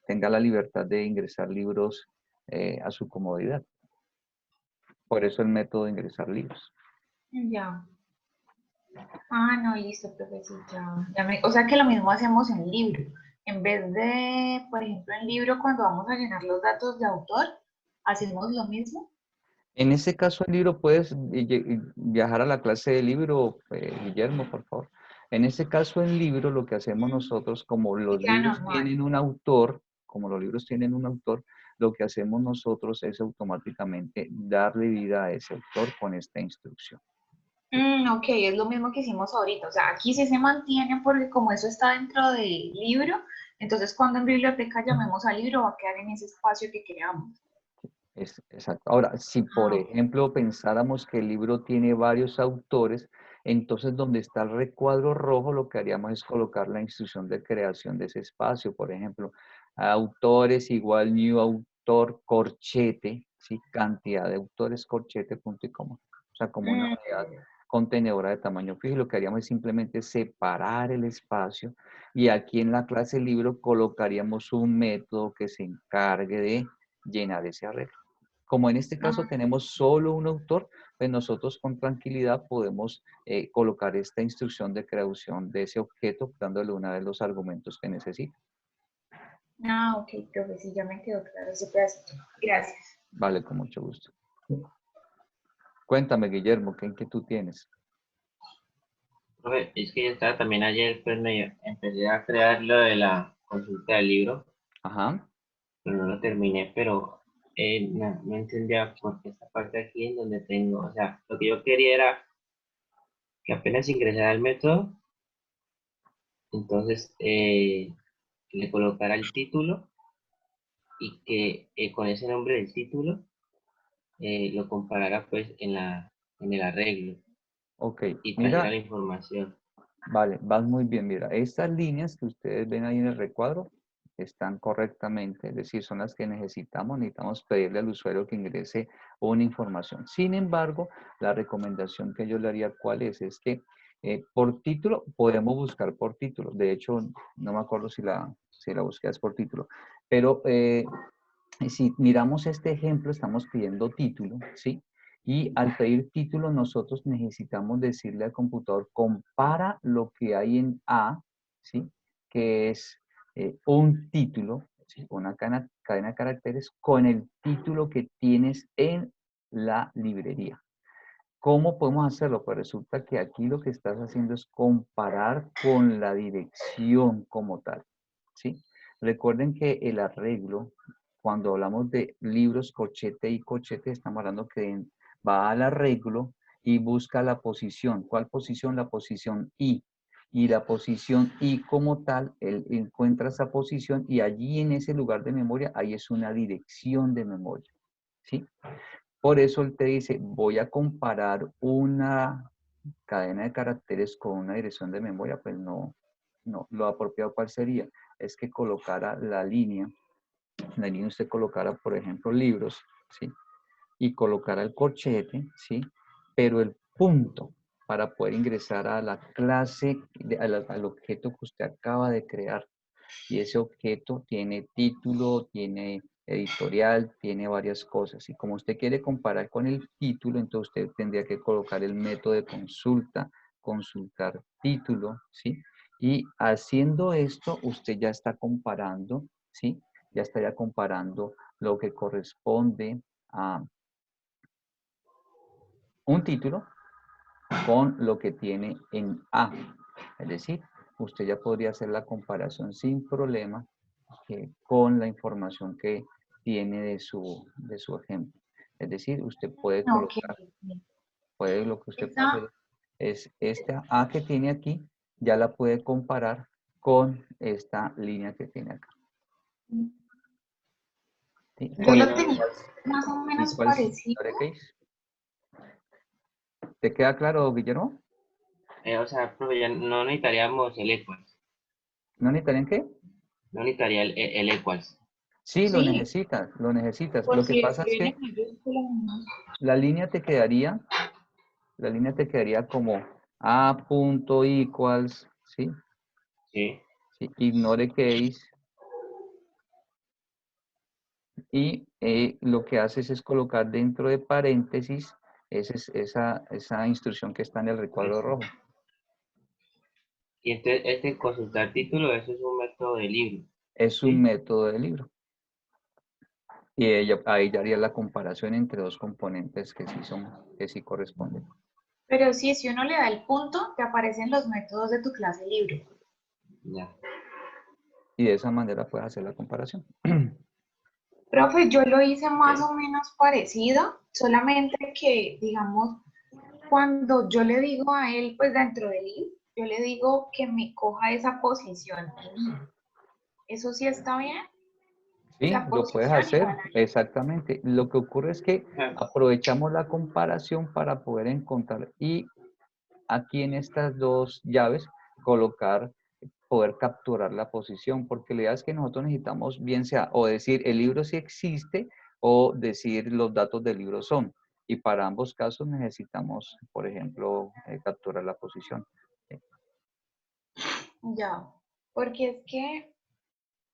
tenga la libertad de ingresar libros a su comodidad. Por eso el método de ingresar libros.
Ya. Ah, no, listo, profe, sí, o sea que lo mismo hacemos en libro. En vez de, por ejemplo, en libro, cuando vamos a llenar los datos de autor, hacemos lo mismo.
En ese caso, el libro puedes viajar a la clase de libro, Guillermo, por favor. En ese caso, el libro, lo que hacemos nosotros, como
Y
los
queda
libros
normal.
tienen un autor, como los libros tienen un autor, lo que hacemos nosotros es automáticamente darle vida a ese autor con esta instrucción.
Ok, es lo mismo que hicimos ahorita. O sea, aquí sí se mantiene porque como eso está dentro del libro, entonces cuando en biblioteca llamemos al libro va a quedar en ese espacio que creamos.
Exacto. Ahora, si por
Ah,
ejemplo pensáramos que el libro tiene varios autores, Entonces, donde está el recuadro rojo, lo que haríamos es colocar la instrucción de creación de ese espacio. Por ejemplo, autores igual new autor corchete, ¿sí? Cantidad de autores corchete, punto y coma. O sea, como una unidad contenedora de tamaño fijo. Y lo que haríamos es simplemente separar el espacio y aquí en la clase libro colocaríamos un método que se encargue de llenar ese arreglo. Como en este caso tenemos solo un autor, pues nosotros con tranquilidad podemos colocar esta instrucción de creación de ese objeto dándole uno de los argumentos que necesita.
Ah, ok, profe, sí, ya me quedó claro ese pedacito. Gracias.
Vale, con mucho gusto. Cuéntame, Guillermo, ¿qué inquietud tienes?
Profe, es que yo estaba también ayer, pues empecé a crear lo de la consulta del libro,
Ajá.
pero no lo terminé, pero no entendía por qué esta parte aquí en donde tengo, o sea, lo que yo quería era que apenas ingresara el método, entonces le colocara el título y que con ese nombre del título lo comparara pues en el arreglo
Ok,
y trajera
mira,
la información.
vale, vas muy bien. Mira, estas líneas que ustedes ven ahí en el recuadro están correctamente, es decir, son las que necesitamos pedirle al usuario que ingrese una información. Sin embargo, la recomendación que yo le haría, ¿cuál es? Es que por título, podemos buscar por título. De hecho, no me acuerdo si la búsqueda es por título, pero si miramos este ejemplo, estamos pidiendo título, ¿sí? Y al pedir título, nosotros necesitamos decirle al computador, compara lo que hay en A, ¿sí? Que es un título, ¿sí? Una cadena de caracteres, con el título que tienes en la librería. ¿Cómo podemos hacerlo? Pues resulta que aquí lo que estás haciendo es comparar con la dirección como tal, ¿sí? Recuerden que el arreglo, cuando hablamos de libros, corchete y corchete, estamos hablando que va al arreglo y busca la posición. ¿Cuál posición? La posición I. Y la posición I como tal, él encuentra esa posición y allí en ese lugar de memoria, ahí es una dirección de memoria, ¿sí? Por eso él te dice, voy a comparar una cadena de caracteres con una dirección de memoria, pues no, lo apropiado cuál sería, es que colocara la línea usted colocara, por ejemplo, libros, ¿sí? Y colocara el corchete, ¿sí? Pero el punto para poder ingresar a la clase, al objeto que usted acaba de crear. Y ese objeto tiene título, tiene editorial, tiene varias cosas. Y como usted quiere comparar con el título, entonces usted tendría que colocar el método de consulta, consultar título, ¿sí? Y haciendo esto, usted ya está comparando, ¿sí? Ya estaría comparando lo que corresponde a un título con lo que tiene en A. Es decir, usted ya podría hacer la comparación sin problema con la información que tiene de su ejemplo. Es decir, usted puede
Ok.
colocar, lo que usted puede
Esa,
hacer es esta A que tiene aquí, ya la puede comparar con esta línea que tiene acá. ¿Sí?
yo
Con
lo
el,
tenía más o
¿y
menos
cuál es
parecido.
la case? ¿Te queda claro, Guillermo?
O sea, profe, ya no necesitaríamos el equals,
¿No necesitarían qué?
no necesitaría el equals.
Sí, lo
Sí,
necesitas, lo necesitas. Lo que
porque
pasa es
escriben
que
en mayúsculas, ¿no?
la línea te quedaría como A punto equals, ¿sí?
Sí.
Sí, ignore case y lo que haces es colocar dentro de paréntesis esa instrucción que está en el recuadro rojo.
Y entonces este consultar título, eso es un método de libro.
Es un
¿Sí?
método de libro. Y ahí ya haría la comparación entre dos componentes que sí corresponden.
Pero sí, si uno le da el punto, te aparecen los métodos de tu clase libro.
Ya.
Y de esa manera puedes hacer la comparación.
Profe, yo lo hice más o menos parecido, solamente que, digamos, cuando yo le digo a él, pues dentro del libro, yo le digo que me coja esa posición en I. ¿Eso sí está bien?
Sí,
La
lo puedes
posición
hacer,
igual a I.
exactamente. Lo que ocurre es que
Ah,
aprovechamos la comparación para poder encontrar y aquí en estas dos llaves colocar, poder capturar la posición, porque la idea es que nosotros necesitamos bien sea o decir el libro sí existe o decir los datos del libro son. Y para ambos casos necesitamos, por ejemplo, capturar la posición.
Ya, porque es que,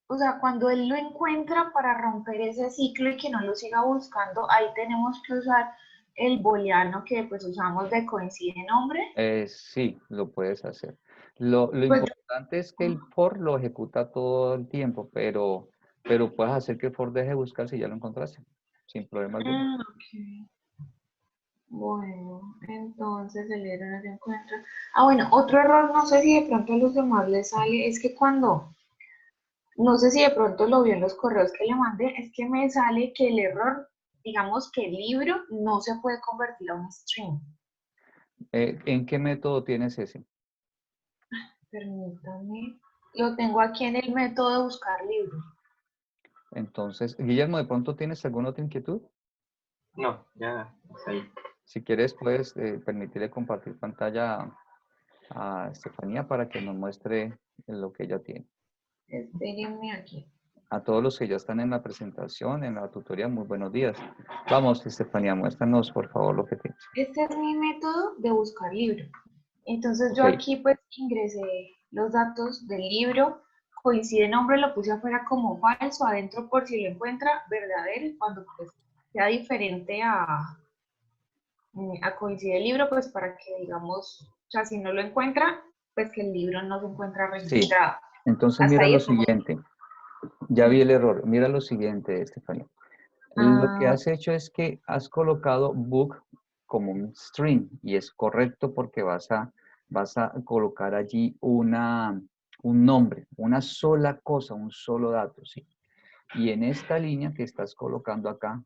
o sea, cuando él lo encuentra para romper ese ciclo y que no lo siga buscando, ahí tenemos que usar el booleano que pues usamos de coincide nombre.
Sí, lo puedes hacer. Lo
Pues,
importante es que el for lo ejecuta todo el tiempo, pero puedes hacer que el for deje de buscar si ya lo encontraste, sin problema alguno.
ok. Bueno, entonces el libro no se encuentra. Ah, bueno, otro error, no sé si de pronto a los demás les sale, es que cuando, no sé si de pronto lo vio en los correos que le mandé, es que me sale que el error, digamos que el libro no se puede convertir a un string.
¿En qué método tienes ese?
Permítame, lo tengo aquí en el método de buscar libros.
Entonces, Guillermo, ¿de pronto tienes alguna otra inquietud?
No, ya está ahí.
Si quieres, puedes permitirle compartir pantalla a Estefanía para que nos muestre lo que ella tiene.
Espérenme aquí.
A todos los que ya están en la presentación, en la tutoría, muy buenos días. Vamos, Estefanía, muéstranos, por favor, lo que tienes.
Este es mi método de buscar libros. Entonces yo
Ok.
aquí pues ingresé los datos del libro, coincide nombre, lo puse afuera como falso, adentro por si lo encuentra, verdadero, y cuando pues sea diferente a coincide el libro, pues para que digamos, o sea, si no lo encuentra, pues que el libro no se encuentra
Sí.
registrado.
Entonces
Hasta
mira
ahí
lo
estamos.
siguiente. Ya vi el error. Mira lo siguiente, Estefanía. Lo que
Ah,
has hecho es que has colocado book como un string y es correcto porque vas a colocar allí un nombre, una sola cosa, un solo dato, ¿sí? Y en esta línea que estás colocando acá,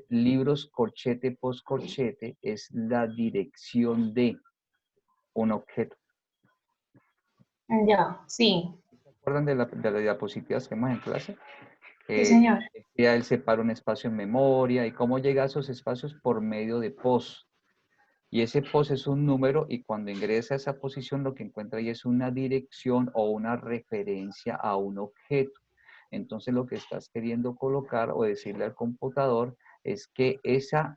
libros corchete post corchete es la dirección de un objeto.
ya, sí,
¿Se acuerdan de las diapositivas que hemos en clase?
sí señor.
Ya él separa un espacio en memoria y cómo llega a esos espacios por medio de post. Y ese post es un número y cuando ingresa a esa posición lo que encuentra ahí es una dirección o una referencia a un objeto. Entonces lo que estás queriendo colocar o decirle al computador es que esa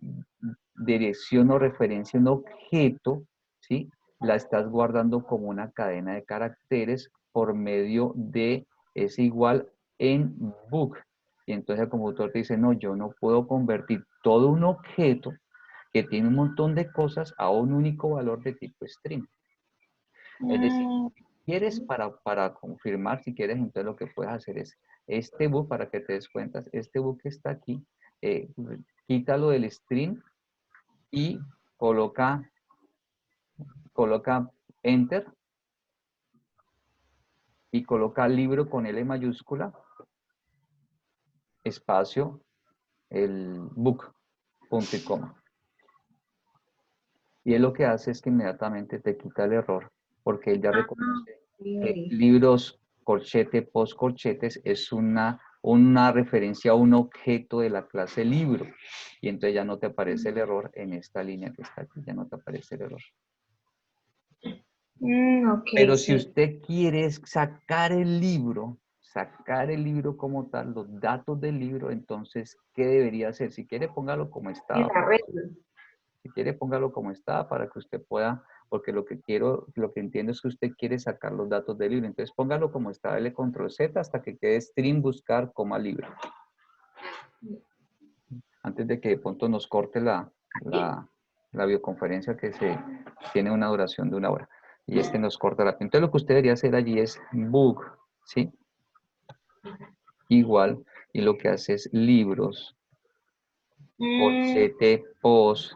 dirección o referencia a un objeto, ¿sí? La estás guardando como una cadena de caracteres por medio de ese igual en book. Y entonces el computador te dice, no, yo no puedo convertir todo un objeto que tiene un montón de cosas a un único valor de tipo string. Es decir,
Mm,
si quieres para confirmar, si quieres, entonces lo que puedes hacer es este book, para que te des cuenta, este book que está aquí, quítalo del string y coloca enter y coloca libro con L mayúscula, espacio, el book, punto y coma. Y él lo que hace es que inmediatamente te quita el error, porque él ya reconoce que
sí.
libros, corchete, post corchetes es una referencia a un objeto de la clase libro. Y entonces ya no te aparece el error en esta línea que está aquí, ya no te aparece el error.
Ok,
Pero si
sí.
usted quiere sacar el libro como tal, los datos del libro, entonces, ¿qué debería hacer? Si quiere, póngalo como
El
está.
arreglo.
Si quiere, póngalo como está para que usted pueda, porque lo que entiendo es que usted quiere sacar los datos del libro. Entonces, póngalo como está, dale control Z hasta que quede string buscar, coma libro. Antes de que de pronto nos corte la videoconferencia que tiene una duración de 1 hora. Y nos corta la... Entonces, lo que usted debería hacer allí es book, ¿sí? Igual, y lo que hace es libros, corchete, post,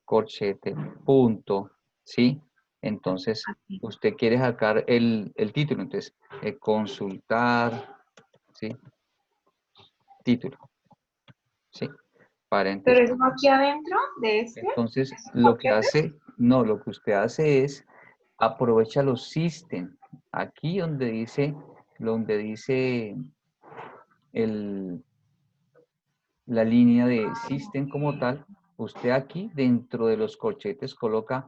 corchete, punto, ¿sí? Entonces, usted quiere sacar el título, entonces, consultar, ¿sí? Título, ¿sí?
Pero
Paréntesis.
eso va aquí adentro de este.
Entonces, lo que usted hace es, aprovecha los system. Aquí donde dice la línea de system como tal, Usted aquí dentro de los corchetes coloca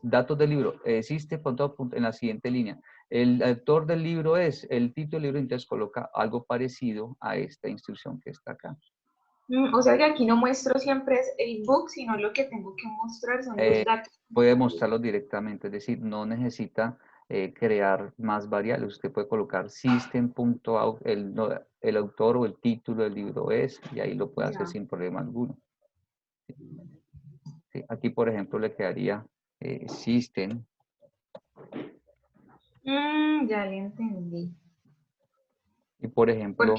datos del libro, existe en la siguiente línea. El autor del libro es, el título del libro, entonces coloca algo parecido a esta instrucción que está acá.
O sea que aquí no muestro siempre es el book, sino lo que tengo que mostrar son los datos.
Puede mostrarlo directamente, es decir, no necesita crear más variables. Usted puede colocar system.out, el autor o el título del libro es, y ahí lo puede hacer
Ya.
sin problema alguno. Sí, aquí, por ejemplo, le quedaría system.
Ya le entendí.
Y, por ejemplo,